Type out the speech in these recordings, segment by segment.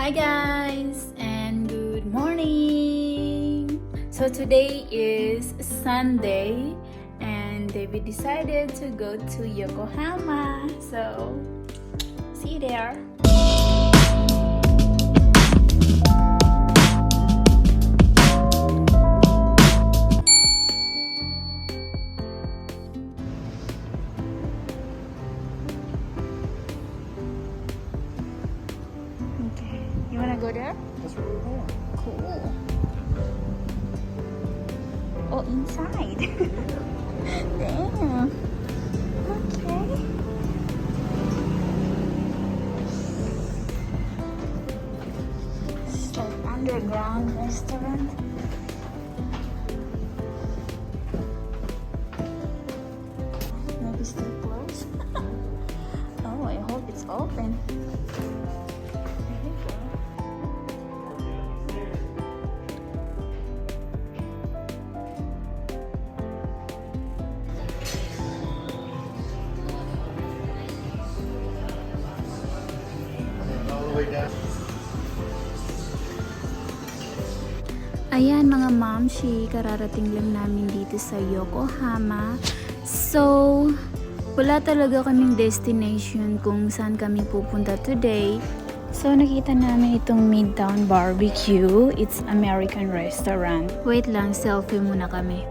Hi guys and good morning. So today is Sunday and we decided to go to Yokohama. So see you there. Okay, you wanna go there? That's where we're going. Cool. Oh, inside. Damn. Okay. It's like underground restaurant. Maybe still closed. Oh, I hope it's open. There you go. All the way down. Ayan mga mamshi, kararating lang namin dito sa Yokohama. So, wala talaga kaming destination kung saan kami pupunta today. So, nakita namin itong Midtown Barbecue. It's American restaurant. Wait lang, selfie muna kami.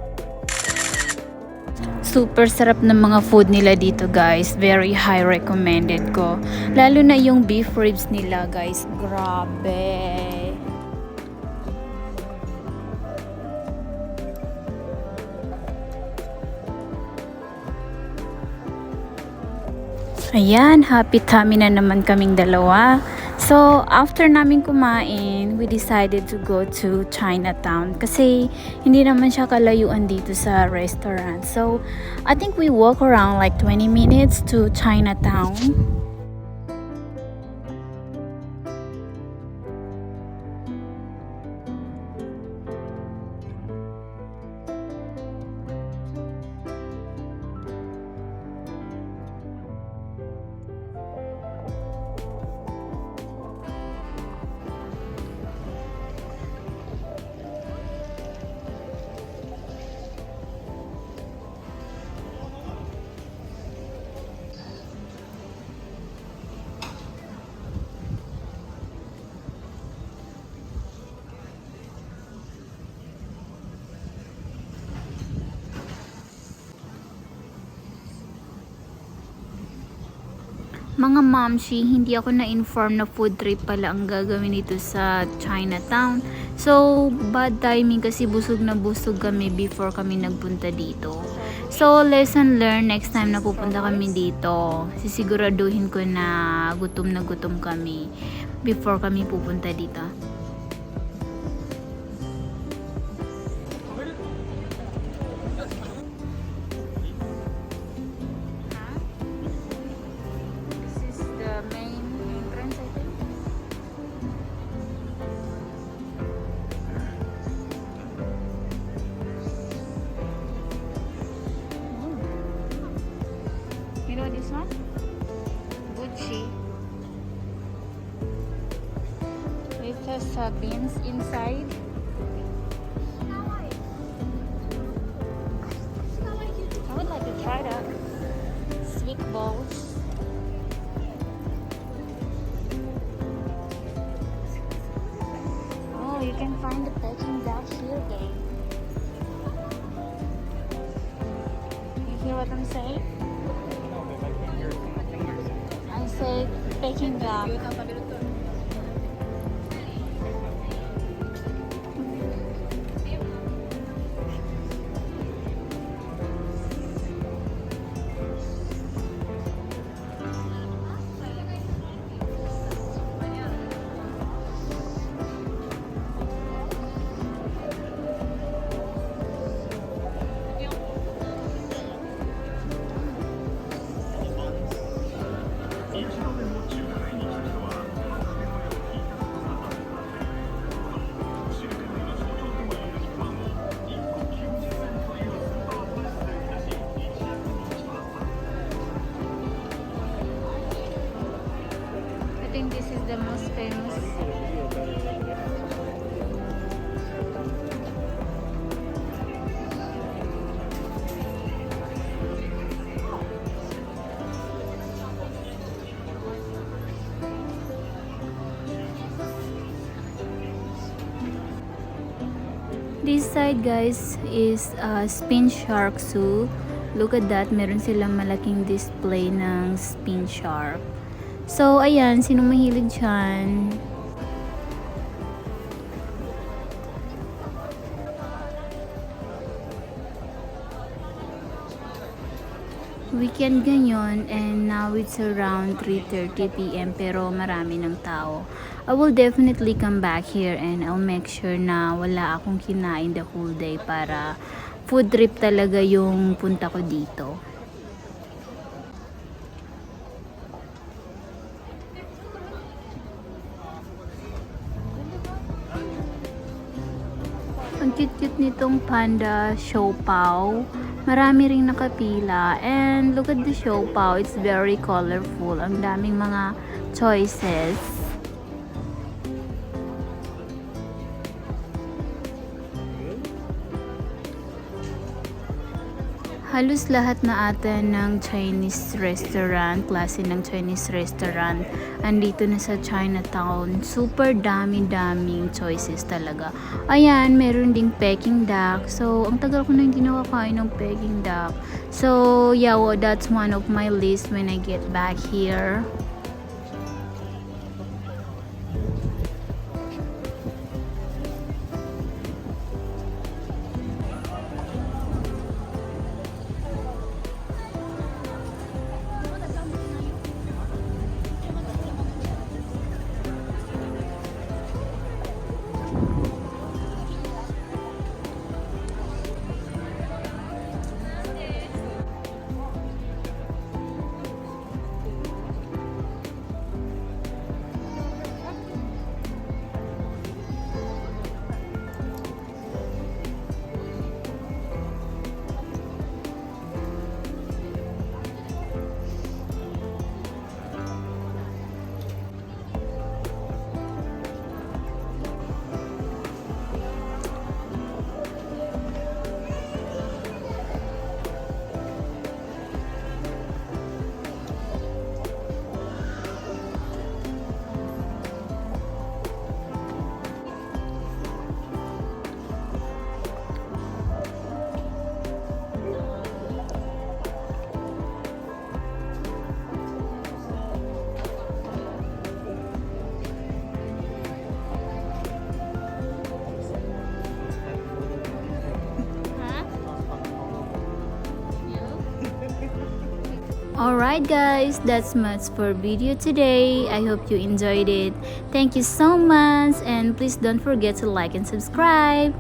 Super sarap ng mga food nila dito guys. Very high recommended ko. Lalo na yung beef ribs nila guys. Grabe. Ayan, happy tummy na naman kaming dalawa. So, after namin kumain, we decided to go to Chinatown kasi hindi naman siya kalayuan dito sa restaurant. So, I think we walk around like 20 minutes to Chinatown. Mga momshi, hindi ako na-inform na food trip pala ang gagawin dito sa Chinatown. So, bad timing kasi busog na busog kami before kami nagpunta dito. So, lesson learned, next time na pupunta kami dito, sisiguraduhin ko na gutom kami before kami pupunta dito. You know this one? Gucci. It has beans inside. I would like to try that. Sweet balls. Oh, you can find the Peking duck here, babe. You hear what I'm saying? I say Peking duck. This side guys is Spin Shark Zoo. Look at that, meron silang malaking display ng Spin Shark. So ayan, sino mahilig dyan? Weekend ganyan, and now it's around 3:30 p.m. pero marami ng tao. I will definitely come back here and I'll make sure na wala akong kinain the whole day para food trip talaga yung punta ko dito. Ang cute-cute nitong panda siopaw. Marami ring nakapila. And look at the siopaw. It's very colorful. Ang daming mga choices. Halos lahat na ata ng Chinese restaurant, klase ng Chinese restaurant, andito na sa Chinatown. Super daming choices talaga. Ayan, meron ding Peking duck. So, ang tagal ko na hindi nakakain ng Peking duck. So, yeah, well, that's one of my list when I get back here. Alright guys, that's much for video today. I hope you enjoyed it. Thank you so much, and please don't forget to like and subscribe.